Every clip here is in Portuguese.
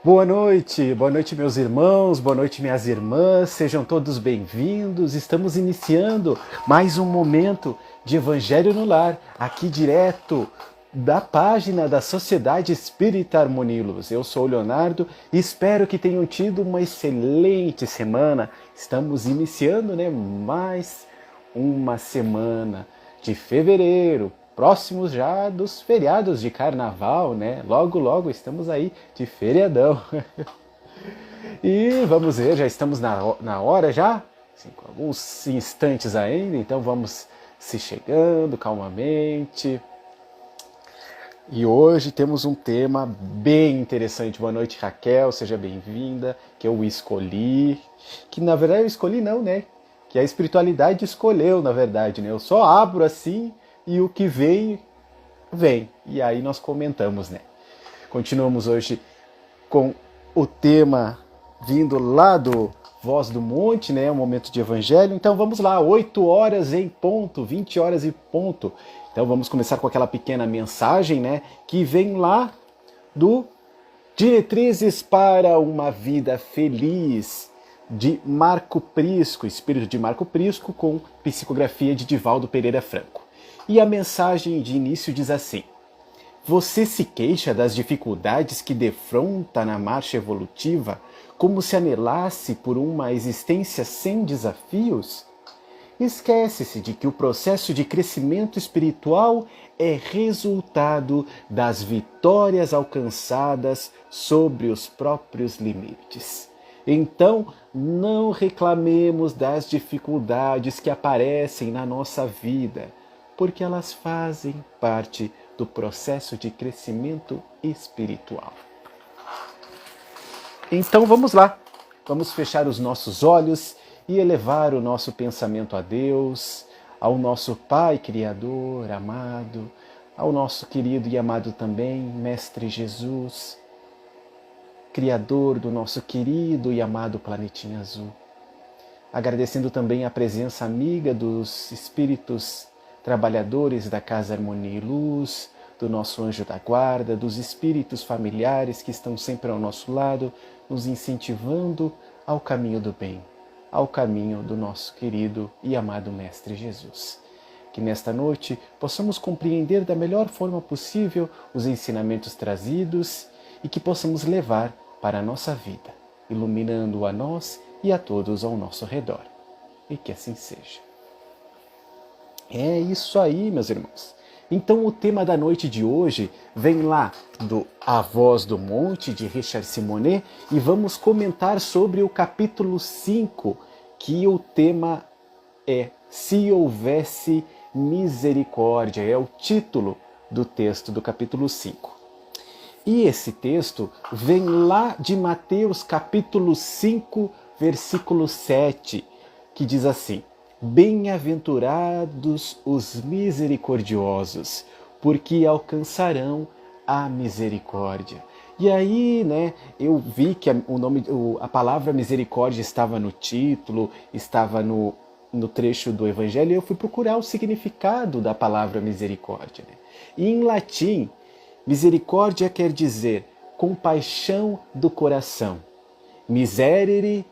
Boa noite meus irmãos, boa noite minhas irmãs, sejam todos bem-vindos. Estamos iniciando mais um momento de Evangelho no Lar, aqui direto da página da Sociedade Espírita Harmonia e Luz. Eu sou o Leonardo e espero que tenham tido uma excelente semana. Estamos iniciando, mais uma semana de fevereiro, próximos já dos feriados de carnaval, Logo, logo estamos aí de feriadão. E vamos ver, já estamos na hora já, assim, com alguns instantes ainda, então vamos se chegando calmamente. E hoje temos um tema bem interessante. Boa noite, Raquel, seja bem-vinda, que eu escolhi, que na verdade eu escolhi não, que a espiritualidade escolheu, na verdade, Eu só abro assim e o que vem, vem. E aí nós comentamos, Continuamos hoje com o tema vindo lá do Voz do Monte, um momento de evangelho. Então vamos lá, 8 horas em ponto, 20 horas em ponto. Então vamos começar com aquela pequena mensagem, que vem lá do Diretrizes para uma Vida Feliz, de Marco Prisco, Espírito de Marco Prisco, com psicografia de Divaldo Pereira Franco. E a mensagem de início diz assim: você se queixa das dificuldades que defronta na marcha evolutiva, como se anelasse por uma existência sem desafios? Esquece-se de que o processo de crescimento espiritual é resultado das vitórias alcançadas sobre os próprios limites. Então, não reclamemos das dificuldades que aparecem na nossa vida, porque elas fazem parte do processo de crescimento espiritual. Então vamos lá, vamos fechar os nossos olhos e elevar o nosso pensamento a Deus, ao nosso Pai Criador, amado, ao nosso querido e amado também Mestre Jesus, Criador do nosso querido e amado planetinha azul. Agradecendo também a presença amiga dos espíritos trabalhadores da Casa Harmonia e Luz, do nosso anjo da guarda, dos espíritos familiares que estão sempre ao nosso lado, nos incentivando ao caminho do bem, ao caminho do nosso querido e amado Mestre Jesus. Que nesta noite possamos compreender da melhor forma possível os ensinamentos trazidos e que possamos levar para a nossa vida, iluminando a nós e a todos ao nosso redor. E que assim seja. É isso aí, meus irmãos. Então o tema da noite de hoje vem lá do A Voz do Monte, de Richard Simonet, e vamos comentar sobre o capítulo 5, que o tema é Se Houvesse Misericórdia, é o título do texto do capítulo 5. E esse texto vem lá de Mateus capítulo 5, versículo 7, que diz assim: bem-aventurados os misericordiosos, porque alcançarão a misericórdia. E aí, eu vi que a palavra misericórdia estava no título, estava no trecho do Evangelho, e eu fui procurar o significado da palavra misericórdia. E em latim, misericórdia quer dizer compaixão do coração. Miserere,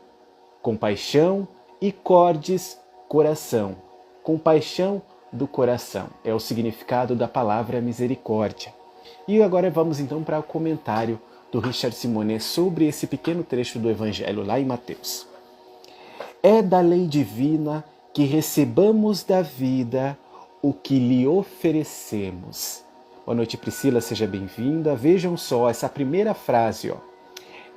compaixão, e cordis, coração. Compaixão do coração é o significado da palavra misericórdia. E agora vamos então para o comentário do Richard Simonet sobre esse pequeno trecho do Evangelho lá em Mateus. É da lei divina que recebamos da vida o que lhe oferecemos. Boa noite, Priscila, seja bem-vinda. Vejam só essa primeira frase,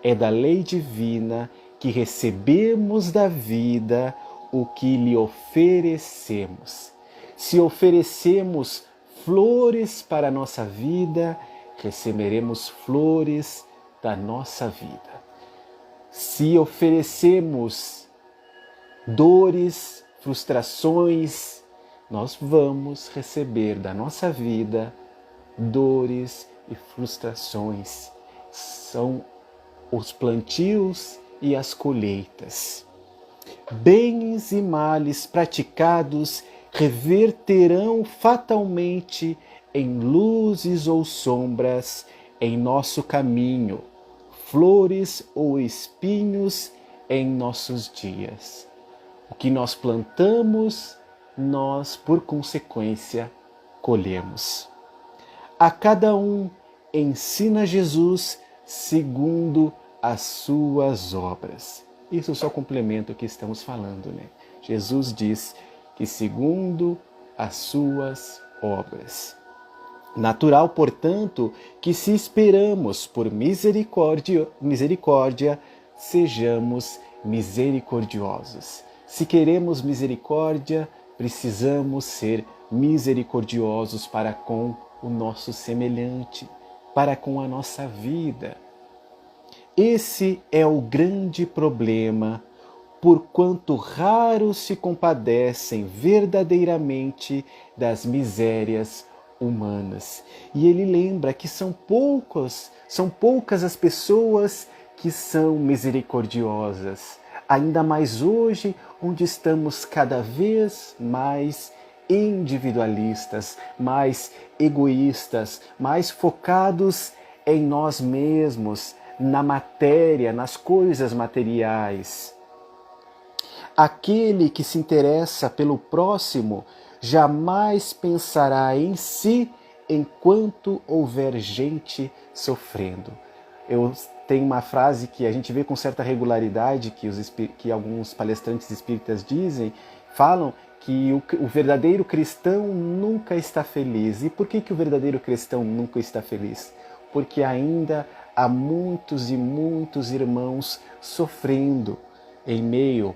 É da lei divina que recebemos da vida o que lhe oferecemos. Se oferecemos flores para a nossa vida, receberemos flores da nossa vida. Se oferecemos dores, frustrações, nós vamos receber da nossa vida dores e frustrações. São os plantios e as colheitas. Bens e males praticados reverterão fatalmente em luzes ou sombras em nosso caminho, flores ou espinhos em nossos dias. O que nós plantamos, nós, por consequência, colhemos. A cada um ensina Jesus segundo as suas obras. Isso só complementa o que estamos falando, né? Jesus diz que segundo as suas obras. Natural, portanto, que se esperamos por misericórdia, sejamos misericordiosos. Se queremos misericórdia, precisamos ser misericordiosos para com o nosso semelhante, para com a nossa vida. Esse é o grande problema, porquanto raros se compadecem verdadeiramente das misérias humanas. E ele lembra que são poucas as pessoas que são misericordiosas. Ainda mais hoje, onde estamos cada vez mais individualistas, mais egoístas, mais focados em nós mesmos, na matéria, nas coisas materiais. Aquele que se interessa pelo próximo jamais pensará em si enquanto houver gente sofrendo. Eu tenho uma frase que a gente vê com certa regularidade, que alguns palestrantes espíritas falam que o verdadeiro cristão nunca está feliz. E por que o verdadeiro cristão nunca está feliz? Porque ainda há muitos e muitos irmãos sofrendo em meio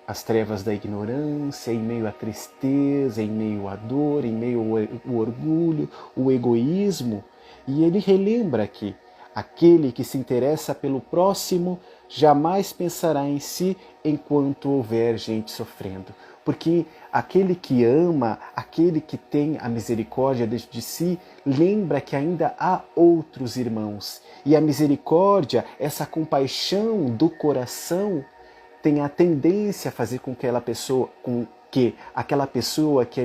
às trevas da ignorância, em meio à tristeza, em meio à dor, em meio ao orgulho, o egoísmo. E ele relembra que aquele que se interessa pelo próximo jamais pensará em si enquanto houver gente sofrendo. Porque aquele que ama, aquele que tem a misericórdia de si, lembra que ainda há outros irmãos. E a misericórdia, essa compaixão do coração, tem a tendência a fazer com que aquela pessoa que é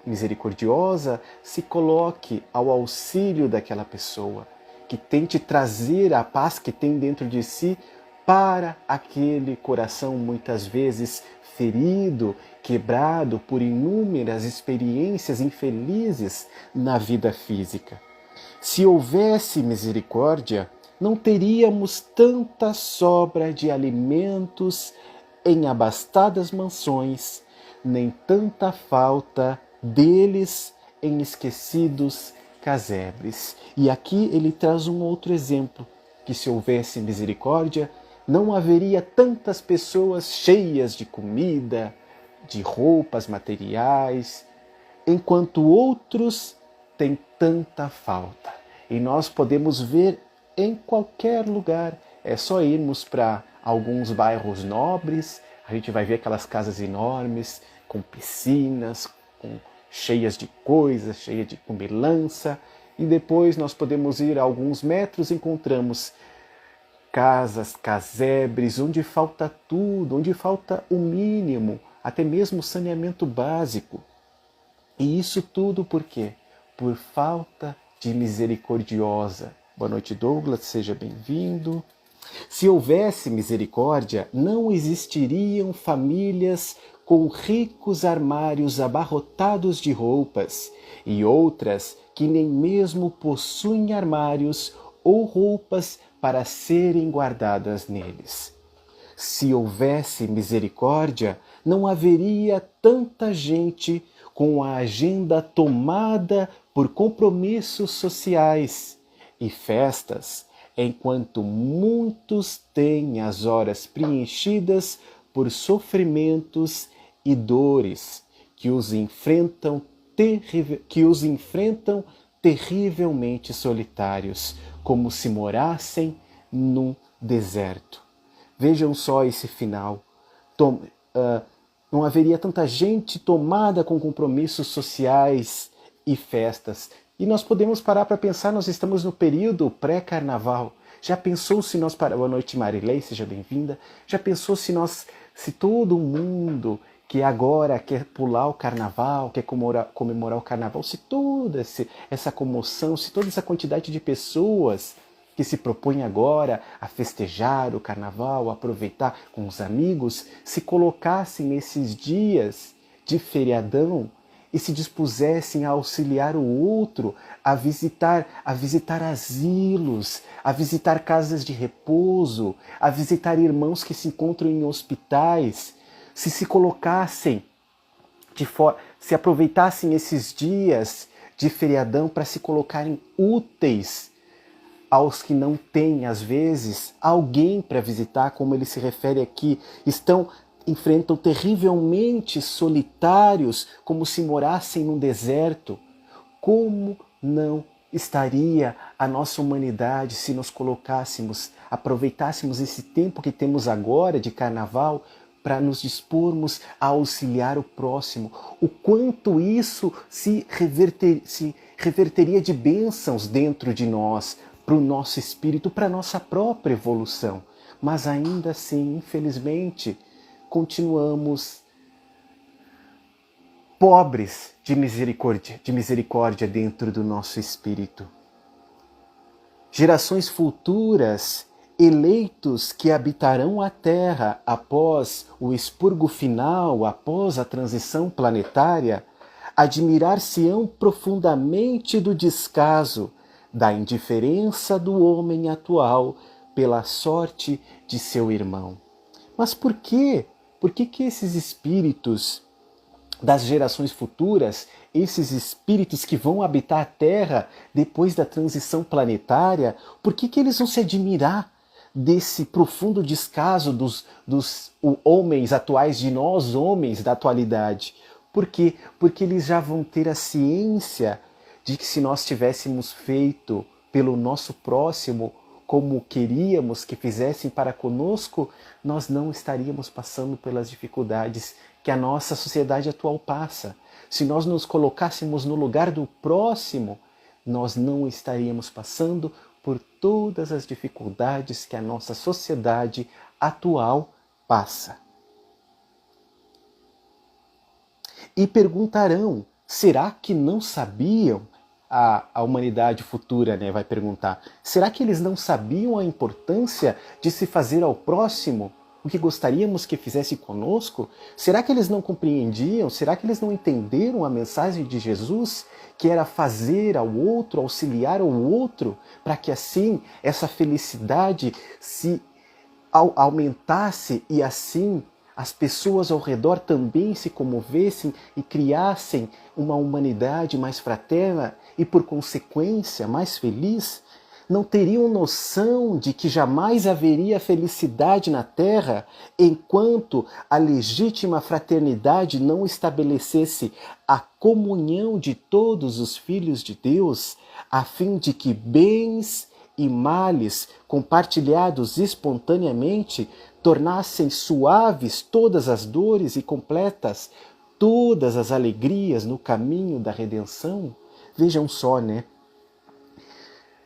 misericordiosa se coloque ao auxílio daquela pessoa, que tente trazer a paz que tem dentro de si para aquele coração muitas vezes ferido, quebrado por inúmeras experiências infelizes na vida física. Se houvesse misericórdia, não teríamos tanta sobra de alimentos em abastadas mansões, nem tanta falta deles em esquecidos casebres. E aqui ele traz um outro exemplo, que se houvesse misericórdia, não haveria tantas pessoas cheias de comida, de roupas materiais, enquanto outros têm tanta falta. E nós podemos ver em qualquer lugar. É só irmos para alguns bairros nobres, a gente vai ver aquelas casas enormes, com piscinas, cheias de coisas, cheias de comilança, e depois nós podemos ir a alguns metros e encontramos casas, casebres, onde falta tudo, onde falta o mínimo, até mesmo saneamento básico. E isso tudo por quê? Por falta de misericordiosa. Boa noite, Douglas, seja bem-vindo. Se houvesse misericórdia, não existiriam famílias com ricos armários abarrotados de roupas e outras que nem mesmo possuem armários ou roupas para serem guardadas neles. Se houvesse misericórdia, não haveria tanta gente com a agenda tomada por compromissos sociais e festas, enquanto muitos têm as horas preenchidas por sofrimentos e dores que os enfrentam terrivelmente solitários, como se morassem num deserto. Vejam só esse final. Não haveria tanta gente tomada com compromissos sociais e festas. E nós podemos parar para pensar, nós estamos no período pré-carnaval. Já pensou se nós... Boa noite, Marilei, seja bem-vinda. Já pensou se todo mundo que agora quer pular o carnaval, quer comemorar o carnaval, se toda essa comoção, se toda essa quantidade de pessoas que se propõe agora a festejar o carnaval, a aproveitar com os amigos, se colocassem nesses dias de feriadão e se dispusessem a auxiliar o outro, a visitar asilos, a visitar casas de repouso, a visitar irmãos que se encontram em hospitais, se colocassem se aproveitassem esses dias de feriadão para se colocarem úteis aos que não têm, às vezes, alguém para visitar, como ele se refere aqui, enfrentam terrivelmente solitários, como se morassem num deserto. Como não estaria a nossa humanidade se nos colocássemos, aproveitássemos esse tempo que temos agora de carnaval para nos dispormos a auxiliar o próximo? O quanto isso se reverteria de bênçãos dentro de nós, para o nosso espírito, para a nossa própria evolução. Mas ainda assim, infelizmente, continuamos pobres de misericórdia dentro do nosso espírito. Gerações futuras, eleitos que habitarão a Terra após o expurgo final, após a transição planetária, admirar-se-ão profundamente do descaso, da indiferença do homem atual pela sorte de seu irmão. Mas por quê? Por que esses espíritos das gerações futuras, esses espíritos que vão habitar a Terra depois da transição planetária, por que eles vão se admirar desse profundo descaso dos homens atuais, de nós homens da atualidade? Por quê? Porque eles já vão ter a ciência de que se nós tivéssemos feito pelo nosso próximo como queríamos que fizessem para conosco, nós não estaríamos passando pelas dificuldades que a nossa sociedade atual passa. Se nós nos colocássemos no lugar do próximo, nós não estaríamos passando por todas as dificuldades que a nossa sociedade atual passa. E perguntarão, será que não sabiam? A humanidade futura, vai perguntar, será que eles não sabiam a importância de se fazer ao próximo o que gostaríamos que fizesse conosco? Será que eles não compreendiam? Será que eles não entenderam a mensagem de Jesus, que era fazer ao outro, auxiliar ao outro, para que assim essa felicidade se aumentasse e assim as pessoas ao redor também se comovessem e criassem uma humanidade mais fraterna e, por consequência, mais feliz? Não teriam noção de que jamais haveria felicidade na Terra enquanto a legítima fraternidade não estabelecesse a comunhão de todos os filhos de Deus, a fim de que bens e males compartilhados espontaneamente tornassem suaves todas as dores e completas todas as alegrias no caminho da redenção? Vejam só,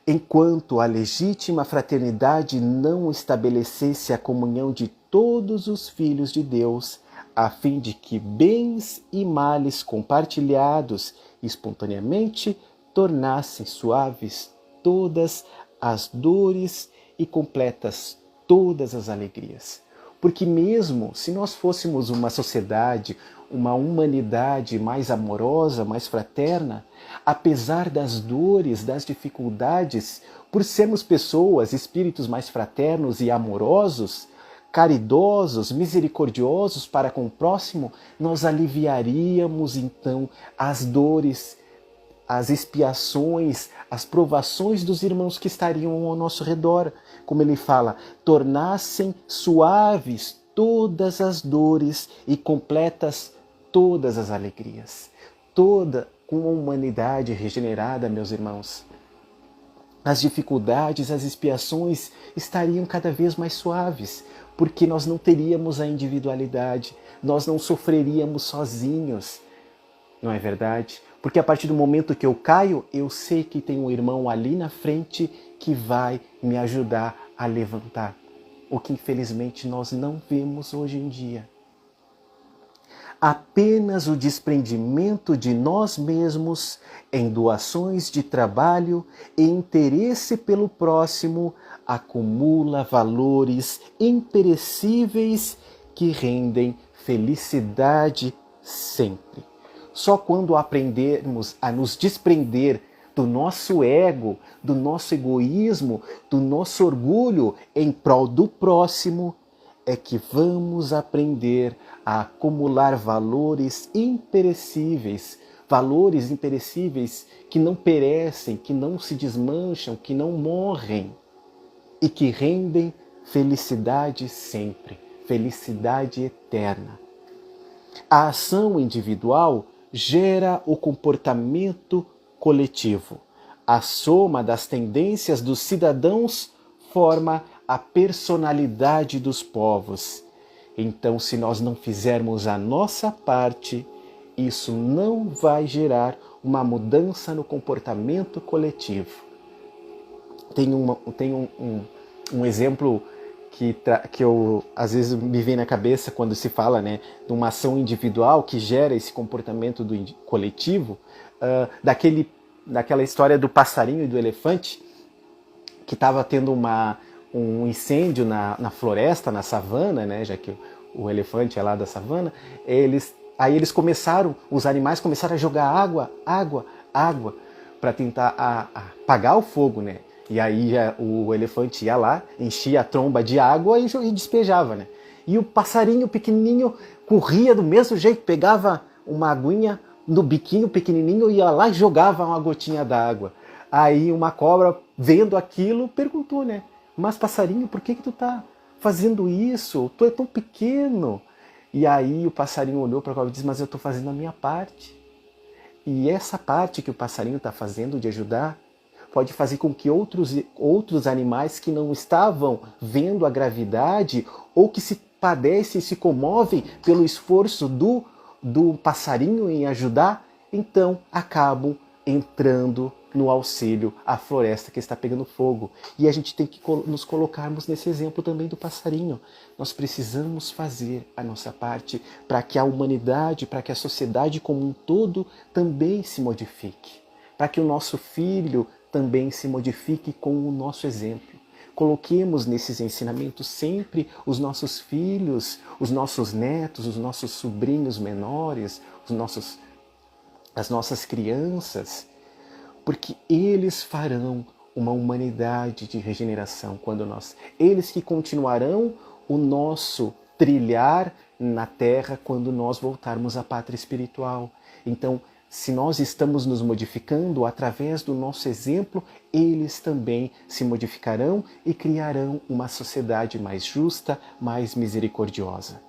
Enquanto a legítima fraternidade não estabelecesse a comunhão de todos os filhos de Deus, a fim de que bens e males compartilhados espontaneamente tornassem suaves todas as dores e completas todas as alegrias. Porque mesmo se nós fôssemos uma sociedade, uma humanidade mais amorosa, mais fraterna, apesar das dores, das dificuldades, por sermos pessoas, espíritos mais fraternos e amorosos, caridosos, misericordiosos para com o próximo, nós aliviaríamos então as dores, as expiações, as provações dos irmãos que estariam ao nosso redor. Como ele fala, tornassem suaves todas as dores e completas todas as alegrias. Toda uma humanidade regenerada, meus irmãos, as dificuldades, as expiações estariam cada vez mais suaves, porque nós não teríamos a individualidade, nós não sofreríamos sozinhos, não é verdade? Porque a partir do momento que eu caio, eu sei que tem um irmão ali na frente que vai me ajudar a levantar, o que infelizmente nós não vemos hoje em dia. Apenas o desprendimento de nós mesmos em doações de trabalho e interesse pelo próximo acumula valores imperecíveis que rendem felicidade sempre. Só quando aprendermos a nos desprender do nosso ego, do nosso egoísmo, do nosso orgulho em prol do próximo, é que vamos aprender a acumular valores imperecíveis que não perecem, que não se desmancham, que não morrem e que rendem felicidade sempre, felicidade eterna. A ação individual gera o comportamento coletivo. A soma das tendências dos cidadãos forma a personalidade dos povos. Então, se nós não fizermos a nossa parte, isso não vai gerar uma mudança no comportamento coletivo. Tem um exemplo que eu, às vezes me vem na cabeça quando se fala, né, de uma ação individual que gera esse comportamento do coletivo, daquela história do passarinho e do elefante, que estava tendo um incêndio na floresta, na savana, né, já que o elefante é lá da savana. Aí os animais começaram a jogar água, para tentar apagar o fogo, né? E aí o elefante ia lá, enchia a tromba de água e despejava, né? E o passarinho pequenininho corria do mesmo jeito, pegava uma aguinha no biquinho pequenininho, ia lá e jogava uma gotinha d'água. Aí uma cobra, vendo aquilo, perguntou, né? Mas passarinho, por que tu tá fazendo isso? Tu é tão pequeno. E aí o passarinho olhou para a cobra e disse, mas eu estou fazendo a minha parte. E essa parte que o passarinho está fazendo de ajudar pode fazer com que outros animais que não estavam vendo a gravidade ou que se padecem, se comovem pelo esforço do passarinho em ajudar, então acabam entrando no auxílio à floresta que está pegando fogo. E a gente tem que nos colocarmos nesse exemplo também do passarinho. Nós precisamos fazer a nossa parte para que a humanidade, para que a sociedade como um todo também se modifique. Para que o nosso filho também se modifique com o nosso exemplo. Coloquemos nesses ensinamentos sempre os nossos filhos, os nossos netos, os nossos sobrinhos menores, as nossas crianças, porque eles farão uma humanidade de regeneração eles que continuarão o nosso trilhar na terra quando nós voltarmos à pátria espiritual. Então, se nós estamos nos modificando através do nosso exemplo, eles também se modificarão e criarão uma sociedade mais justa, mais misericordiosa.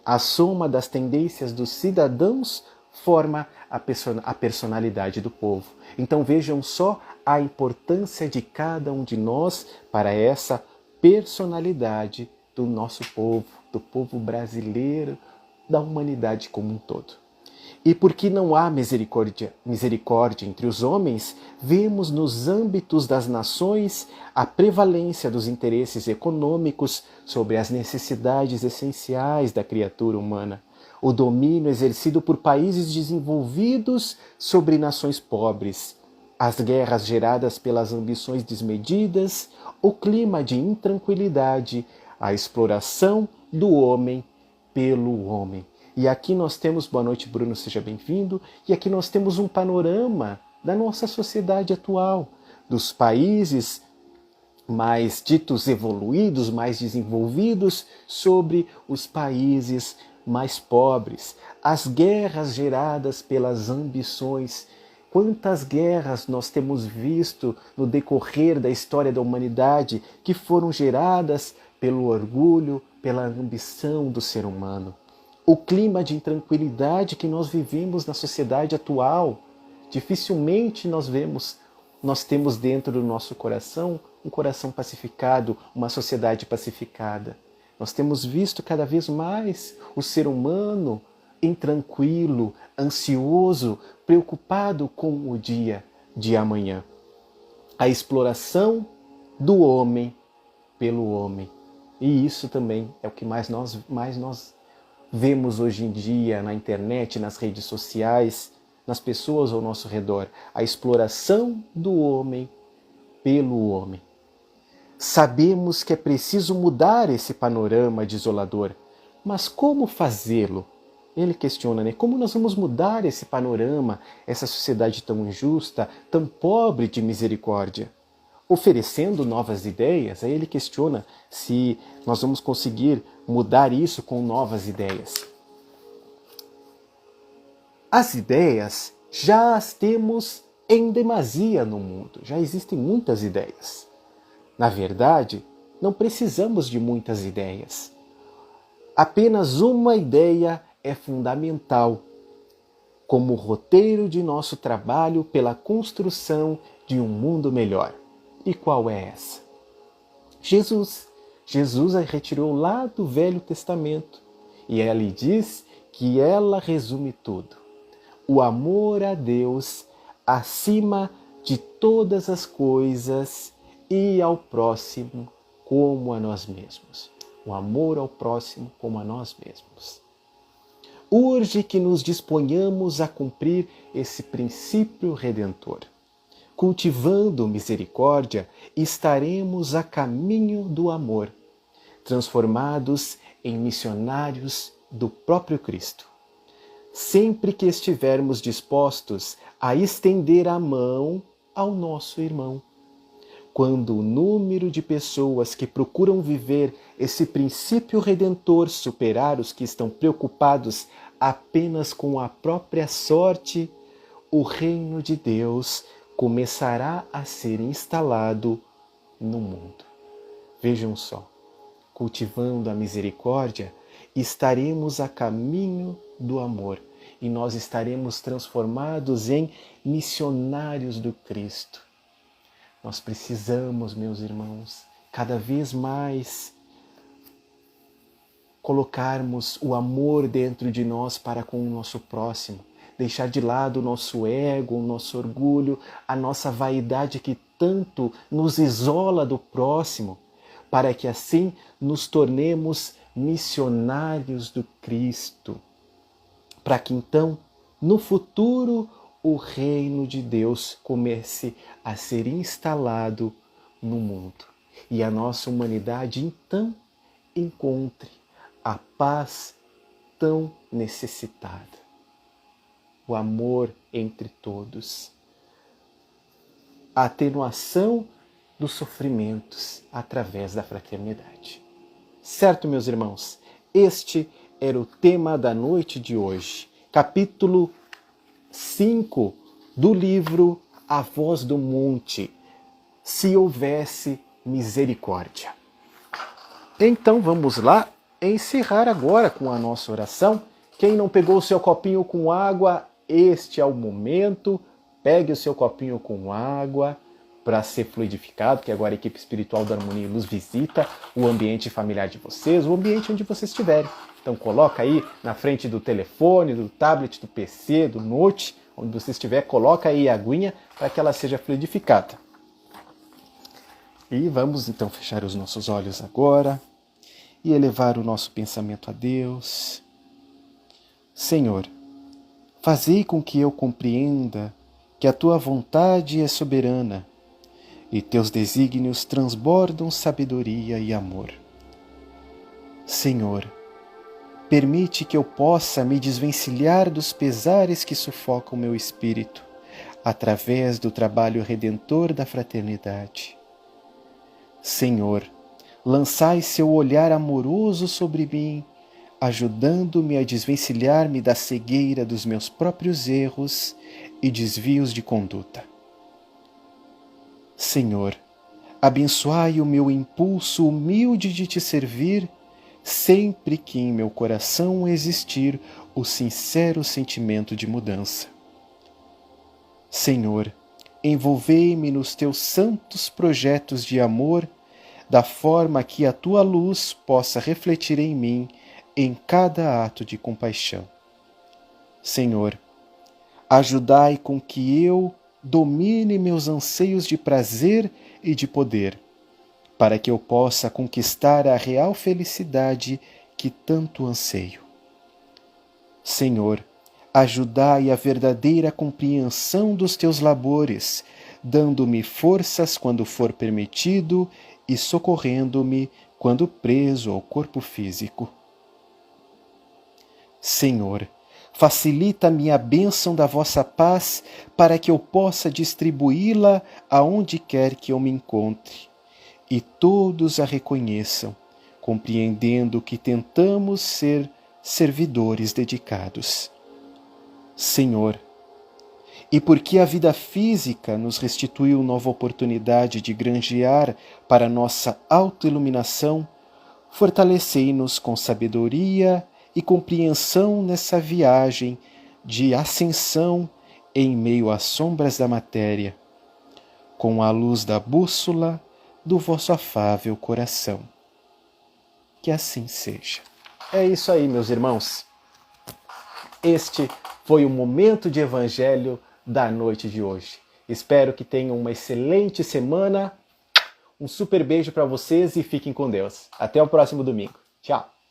A soma das tendências dos cidadãos forma a personalidade do povo. Então vejam só a importância de cada um de nós para essa personalidade do nosso povo, do povo brasileiro, da humanidade como um todo. E porque não há misericórdia entre os homens, vemos nos âmbitos das nações a prevalência dos interesses econômicos sobre as necessidades essenciais da criatura humana, o domínio exercido por países desenvolvidos sobre nações pobres, as guerras geradas pelas ambições desmedidas, o clima de intranquilidade, a exploração do homem pelo homem. E aqui nós temos, boa noite Bruno, seja bem-vindo, e aqui nós temos um panorama da nossa sociedade atual, dos países mais ditos evoluídos, mais desenvolvidos, sobre os países mais pobres, as guerras geradas pelas ambições. Quantas guerras nós temos visto no decorrer da história da humanidade que foram geradas pelo orgulho, pela ambição do ser humano. O clima de intranquilidade que nós vivemos na sociedade atual, dificilmente nós temos dentro do nosso coração um coração pacificado, uma sociedade pacificada. Nós temos visto cada vez mais o ser humano intranquilo, ansioso, preocupado com o dia de amanhã. A exploração do homem pelo homem. E isso também é o que mais nós vemos hoje em dia na internet, nas redes sociais, nas pessoas ao nosso redor, a exploração do homem pelo homem. Sabemos que é preciso mudar esse panorama desolador, mas como fazê-lo? Ele questiona, né? Como nós vamos mudar esse panorama, essa sociedade tão injusta, tão pobre de misericórdia? Oferecendo novas ideias? Aí ele questiona se nós vamos conseguir mudar isso com novas ideias. As ideias já as temos em demasia no mundo, já existem muitas ideias. Na verdade, não precisamos de muitas ideias. Apenas uma ideia é fundamental como roteiro de nosso trabalho pela construção de um mundo melhor. E qual é essa? Jesus. Jesus a retirou lá do Velho Testamento e ela lhe diz que ela resume tudo. O amor a Deus acima de todas as coisas e ao próximo como a nós mesmos. O amor ao próximo como a nós mesmos. Urge que nos disponhamos a cumprir esse princípio redentor. Cultivando misericórdia, estaremos a caminho do amor, transformados em missionários do próprio Cristo. Sempre que estivermos dispostos a estender a mão ao nosso irmão. Quando o número de pessoas que procuram viver esse princípio redentor superar os que estão preocupados apenas com a própria sorte, o reino de Deus começará a ser instalado no mundo. Vejam só, cultivando a misericórdia, estaremos a caminho do amor e nós estaremos transformados em missionários do Cristo. Nós precisamos, meus irmãos, cada vez mais colocarmos o amor dentro de nós para com o nosso próximo, deixar de lado o nosso ego, o nosso orgulho, a nossa vaidade que tanto nos isola do próximo, para que assim nos tornemos missionários do Cristo, para que então, no futuro, o reino de Deus comece a ser instalado no mundo e a nossa humanidade então encontre a paz tão necessitada, o amor entre todos, a atenuação dos sofrimentos através da fraternidade. Certo, meus irmãos? Este era o tema da noite de hoje, capítulo 5 do livro A Voz do Monte, Se Houvesse Misericórdia. Então vamos lá encerrar agora com a nossa oração. Quem não pegou o seu copinho com água, este é o momento. Pegue o seu copinho com água para ser fluidificado, que agora a equipe espiritual da Harmonia e Luz visita o ambiente familiar de vocês, o ambiente onde vocês estiverem. Então coloca aí na frente do telefone, do tablet, do PC, do note, onde você estiver, coloca aí a aguinha para que ela seja fluidificada. E vamos então fechar os nossos olhos agora e elevar o nosso pensamento a Deus. Senhor, fazei com que eu compreenda que a Tua vontade é soberana e Teus desígnios transbordam sabedoria e amor. Senhor, permite que eu possa me desvencilhar dos pesares que sufocam meu espírito, através do trabalho redentor da fraternidade. Senhor, lançai seu olhar amoroso sobre mim, ajudando-me a desvencilhar-me da cegueira dos meus próprios erros e desvios de conduta. Senhor, abençoai o meu impulso humilde de te servir, sempre que em meu coração existir o sincero sentimento de mudança. Senhor, envolvei-me nos teus santos projetos de amor, da forma que a tua luz possa refletir em mim em cada ato de compaixão. Senhor, ajudai com que eu domine meus anseios de prazer e de poder, para que eu possa conquistar a real felicidade que tanto anseio. Senhor, ajudai a verdadeira compreensão dos teus labores, dando-me forças quando for permitido e socorrendo-me quando preso ao corpo físico. Senhor, facilita-me a bênção da vossa paz para que eu possa distribuí-la aonde quer que eu me encontre, e todos a reconheçam, compreendendo que tentamos ser servidores dedicados. Senhor, e porque a vida física nos restituiu nova oportunidade de granjear para nossa autoiluminação, fortalecei-nos com sabedoria e compreensão nessa viagem de ascensão em meio às sombras da matéria, com a luz da bússola do vosso afável coração. Que assim seja. É isso aí, meus irmãos. Este foi o momento de Evangelho da noite de hoje. Espero que tenham uma excelente semana. Um super beijo para vocês e fiquem com Deus. Até o próximo domingo. Tchau.